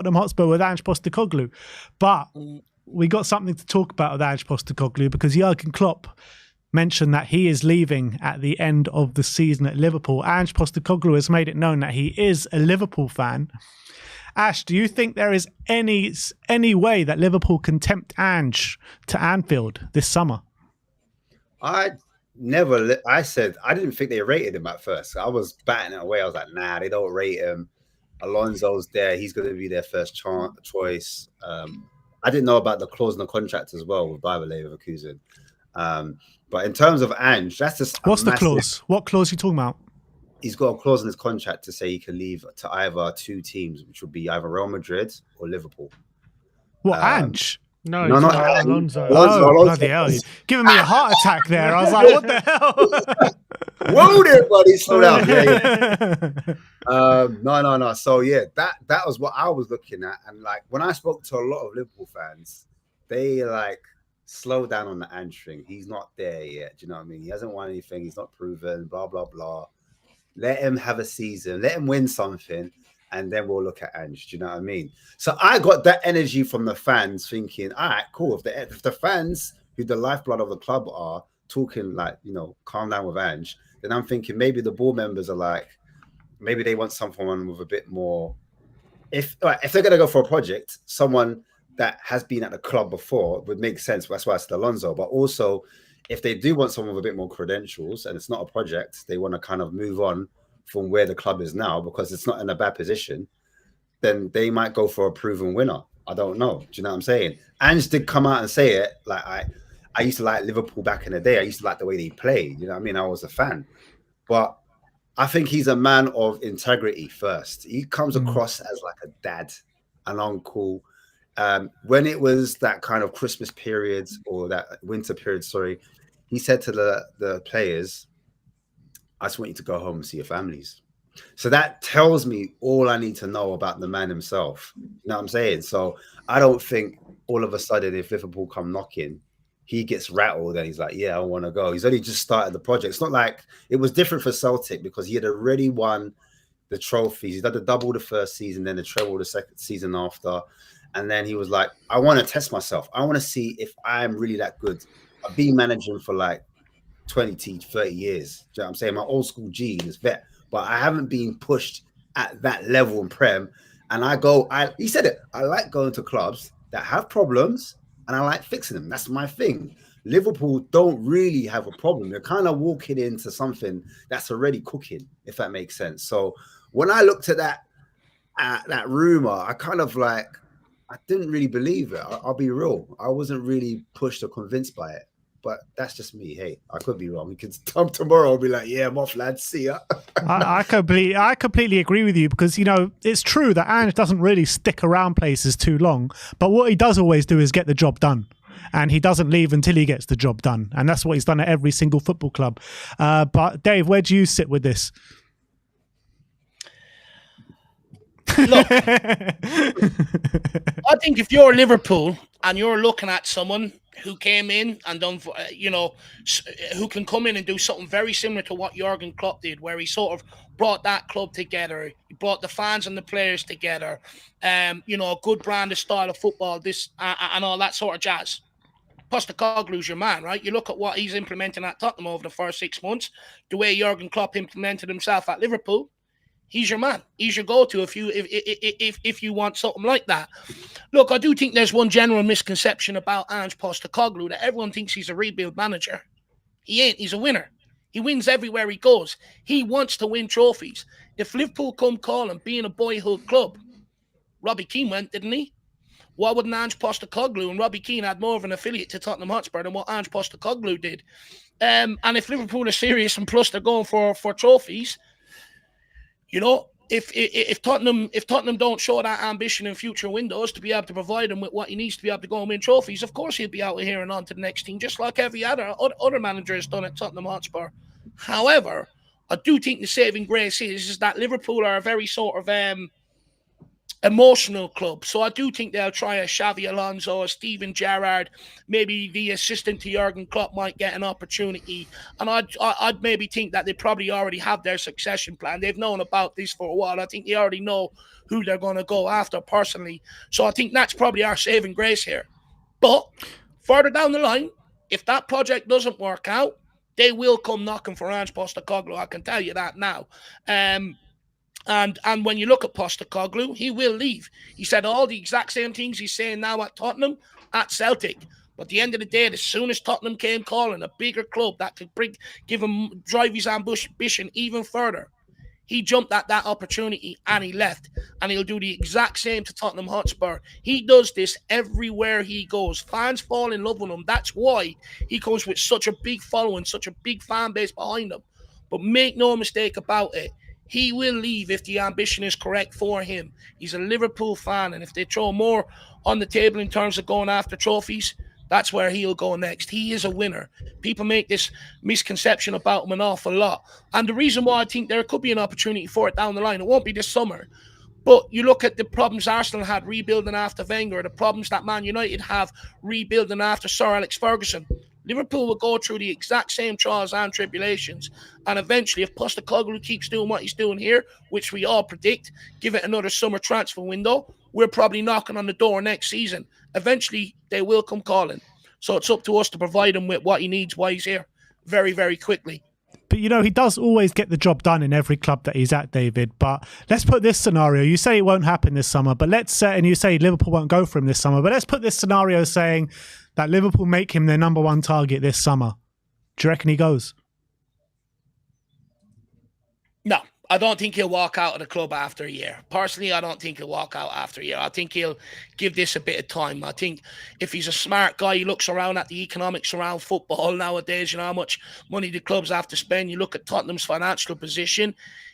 Tottenham Hotspur with Ange Postecoglou. But we got something to talk about with Ange Postecoglou because Jurgen Klopp mentioned that he is leaving at the end of the season at Liverpool. Ange Postecoglou has made it known that he is a Liverpool fan. Ash, do you think there is any way that Liverpool can tempt Ange to Anfield this summer? I said I didn't think they rated him at first. I was batting it away. I was like, nah, they don't rate him. Alonso's there. He's going to be their first choice. I didn't know about the clause in the contract as well with Bayer Leverkusen. But in terms of Ange, that's just what's the clause? What clause are you talking about? He's got a clause in his contract to say he can leave to either two teams, which would be either Real Madrid or Liverpool. What, Ange? No, not Alonso. Oh, bloody hell. You're giving me a heart attack there. I was like, what the hell? Whoa there, buddy. Slow down. No. So, yeah, that was what I was looking at. And, like, when I spoke to a lot of Liverpool fans, they, like, slow down on the Ange thing. He's not there yet. Do you know what I mean? He hasn't won anything. He's not proven, blah, blah, blah. Let him have a season. Let him win something. And then we'll look at Ange. Do you know what I mean? So I got that energy from the fans thinking, all right, cool. If the fans, who the lifeblood of the club are, talking like, you know, calm down with Ange, then I'm thinking maybe the board members are like, maybe they want someone with a bit more. If they're going to go for a project, someone that has been at the club before would make sense. That's why I said Alonso. But also, if they do want someone with a bit more credentials and it's not a project, they want to kind of move on from where the club is now because it's not in a bad position, then they might go for a proven winner. I don't know. Do you know what I'm saying? Ange did come out and say it. Like, I used to like Liverpool back in the day. I used to like the way they played. You know what I mean? I was a fan. But I think he's a man of integrity first. He comes across as like a dad, an uncle. When it was that kind of Christmas period or that winter period, he said to the players, I just want you to go home and see your families. So that tells me all I need to know about the man himself. You know what I'm saying? So I don't think all of a sudden if Liverpool come knocking, he gets rattled and he's like, yeah, I want to go. He's only just started the project. It's not like it was different for Celtic because he had already won the trophies. He did the double the first season, then the treble the second season after. And then he was like, I want to test myself. I want to see if I'm really that good. I've been managing for like 20, 30 years. Do you know what I'm saying? My old school gene is vet, but I haven't been pushed at that level in Prem. And he said it, I like going to clubs that have problems and I like fixing them. That's my thing. Liverpool don't really have a problem. They're kind of walking into something that's already cooking, if that makes sense. So when I looked at that rumor, I kind of like, I didn't really believe it. I'll be real. I wasn't really pushed or convinced by it. But that's just me. Hey, I could be wrong. You could come tomorrow and be like, yeah, I'm off, lads. See ya. I completely agree with you because, you know, it's true that Ange doesn't really stick around places too long. But what he does always do is get the job done. And he doesn't leave until he gets the job done. And that's what he's done at every single football club. But Dave, where do you sit with this? Look, I think if you're Liverpool and you're looking at someone who came in and done, who can come in and do something very similar to what Jurgen Klopp did, where he sort of brought that club together, he brought the fans and the players together, a good brand of style of football, and all that sort of jazz. Postecoglou's your man, right? You look at what he's implementing at Tottenham over the first 6 months, the way Jurgen Klopp implemented himself at Liverpool. He's your man. He's your go-to if you want something like that. Look, I do think there's one general misconception about Ange Postecoglou that everyone thinks he's a rebuild manager. He ain't. He's a winner. He wins everywhere he goes. He wants to win trophies. If Liverpool come calling, being a boyhood club, Robbie Keane went, didn't he? Why wouldn't Ange Postecoglou and Robbie Keane had more of an affiliate to Tottenham Hotspur than what Ange Postecoglou did? And if Liverpool are serious and plus they're going for trophies, you know, if Tottenham don't show that ambition in future windows to be able to provide him with what he needs to be able to go and win trophies, of course he'll be out here and on to the next team, just like every other manager has done at Tottenham Hotspur. However, I do think the saving grace is that Liverpool are a very sort of emotional club. So I do think they'll try a Xavi Alonso, a Steven Gerrard, maybe the assistant to Jurgen Klopp might get an opportunity. And I'd maybe think that they probably already have their succession plan. They've known about this for a while. I think they already know who they're going to go after personally. So I think that's probably our saving grace here. But further down the line, if that project doesn't work out, they will come knocking for Ange Postecoglou. I can tell you that now. And when you look at Postecoglou, he will leave. He said all the exact same things he's saying now at Tottenham, at Celtic. But at the end of the day, as soon as Tottenham came calling, a bigger club that could drive his ambition even further, he jumped at that opportunity and he left. And he'll do the exact same to Tottenham Hotspur. He does this everywhere he goes. Fans fall in love with him. That's why he comes with such a big following, such a big fan base behind him. But make no mistake about it, he will leave if the ambition is correct for him. He's a Liverpool fan, and if they throw more on the table in terms of going after trophies, that's where he'll go next. He is a winner. People make this misconception about him an awful lot. And the reason why I think there could be an opportunity for it down the line, it won't be this summer. But you look at the problems Arsenal had rebuilding after Wenger, the problems that Man United have rebuilding after Sir Alex Ferguson. Liverpool will go through the exact same trials and tribulations. And eventually, if Postecoglou keeps doing what he's doing here, which we all predict, give it another summer transfer window, we're probably knocking on the door next season. Eventually, they will come calling. So it's up to us to provide him with what he needs while he's here very, very quickly. But, he does always get the job done in every club that he's at, David. But let's put this scenario. You say it won't happen this summer, but and you say Liverpool won't go for him this summer. But let's put this scenario saying that Liverpool make him their number one target this summer. Do you reckon he goes? No, I don't think he'll walk out of the club after a year. Personally, I don't think he'll walk out after a year. I think he'll give this a bit of time. I think if he's a smart guy, he looks around at the economics around football nowadays, how much money the clubs have to spend. You look at Tottenham's financial position,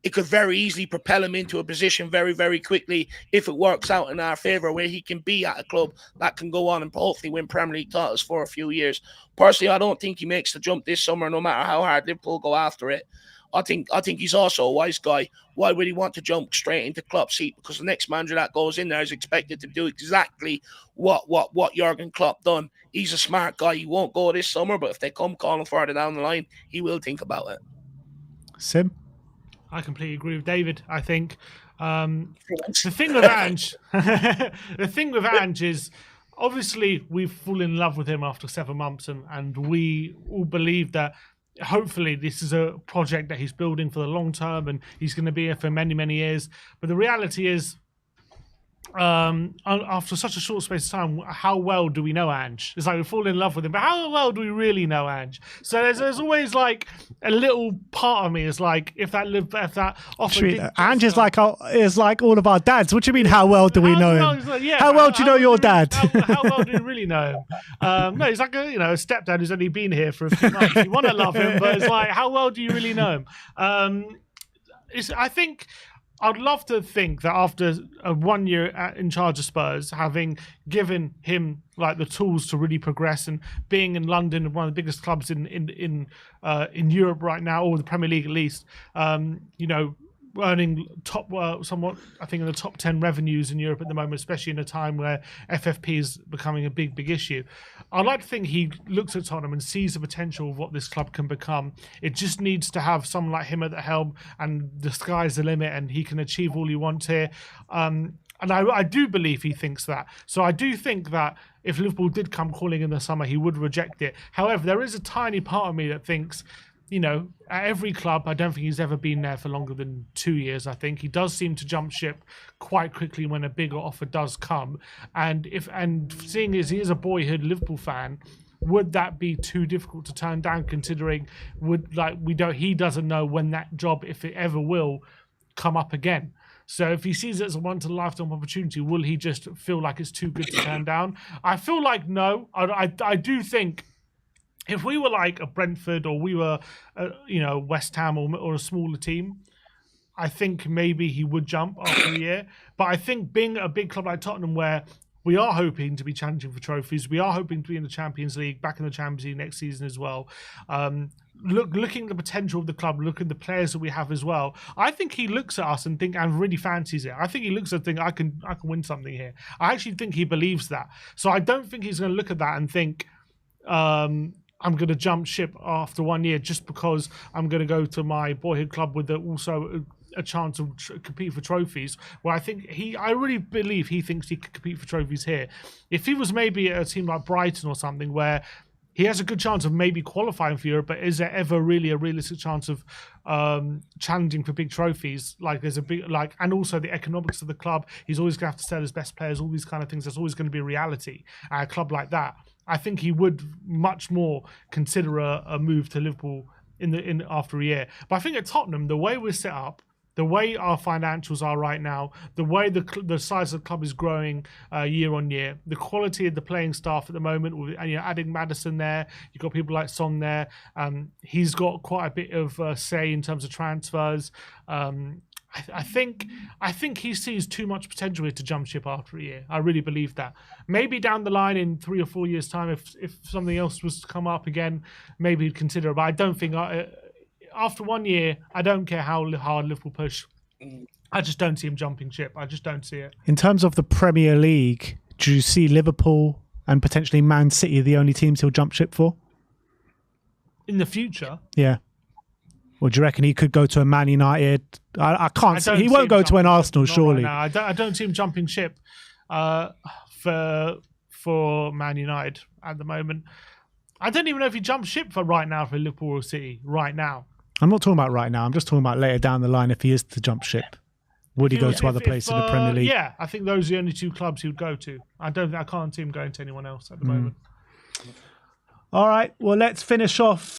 it could very easily propel him into a position very, very quickly if it works out in our favour, where he can be at a club that can go on and hopefully win Premier League titles for a few years. Personally, I don't think he makes the jump this summer, no matter how hard Liverpool go after it. I think he's also a wise guy. Why would he want to jump straight into Klopp's seat? Because the next manager that goes in there is expected to do exactly what Jurgen Klopp done. He's a smart guy. He won't go this summer, but if they come calling further down the line, he will think about it. Sim? I completely agree with David. I think the thing with Ange, is obviously we've fallen in love with him after 7 months, and we all believe that hopefully this is a project that he's building for the long term and he's going to be here for many, many years. But the reality is, after such a short space of time, how well do we know Ange? It's like we fall in love with him, but how well do we really know Ange? So there's always like a little part of me is like, if that offer Ange is like all of our dads. What do you mean? How well do we know him? How well do you know your dad? How well do you really know him? No, he's like a stepdad who's only been here for a few months. You want to love him, but it's like, how well do you really know him? I think I'd love to think that after 1 year in charge of Spurs, having given him like the tools to really progress, and being in London, one of the biggest clubs in Europe right now, or the Premier League at least, earning top somewhat, I think, in the top 10 revenues in Europe at the moment, especially in a time where FFP is becoming a big issue. I'd like to think he looks at Tottenham and sees the potential of what this club can become. It just needs to have someone like him at the helm, and the sky's the limit, and he can achieve all he wants here. And I do believe he thinks that. So I do think that if Liverpool did come calling in the summer, he would reject it. However, there is a tiny part of me that thinks, at every club, I don't think he's ever been there for longer than 2 years. I think he does seem to jump ship quite quickly when a bigger offer does come. And seeing as he is a boyhood Liverpool fan, would that be too difficult to turn down? Considering he doesn't know when that job, if it ever will, come up again. So if he sees it as a once-in-a-lifetime opportunity, will he just feel like it's too good to turn down? I feel like no. I do think, if we were like a Brentford, or we were, West Ham, or a smaller team, I think maybe he would jump after a year. But I think being a big club like Tottenham, where We are hoping to be challenging for trophies. We are hoping to be in the Champions League, back in the Champions League next season as well. Looking at the potential of the club, looking at the players that we have as well. I think he looks at us and really fancies it. I think he looks at think I can win something here. I actually think he believes that. So I don't think he's going to look at that and think I'm going to jump ship after 1 year just because I'm going to go to my boyhood club with also a chance of compete for trophies. Well, I really believe he thinks he could compete for trophies here. If he was maybe at a team like Brighton or something where he has a good chance of maybe qualifying for Europe, but is there ever really a realistic chance of challenging for big trophies? Like there's a big and also the economics of the club. He's always going to have to sell his best players. All these kind of things. That's always going to be a reality at a club like that. I think he would much more consider a move to Liverpool in after a year. But I think at Tottenham, the way we're set up, the way our financials are right now, the way the size of the club is growing year on year, the quality of the playing staff at the moment, with adding Maddison there, you've got people like Son there. He's got quite a bit of say in terms of transfers. I think he sees too much potential here to jump ship after a year. I really believe that. Maybe down the line in 3 or 4 years' time, if something else was to come up again, maybe he'd consider it. But I don't think after 1 year, I don't care how hard Liverpool push. I just don't see him jumping ship. I just don't see it. In terms of the Premier League, do you see Liverpool and potentially Man City the only teams he'll jump ship for? In the future? Yeah. Or do you reckon he could go to a Man United? I can't see. He won't go to an Arsenal, surely. Right now. I don't see him jumping ship for Man United at the moment. I don't even know if he jumps ship for right now for Liverpool or City right now. I'm not talking about right now. I'm just talking about later down the line if he is to jump ship. Would he go to other places in the Premier League? Yeah, I think those are the only two clubs he would go to. I can't see him going to anyone else at the moment. All right, well, let's finish off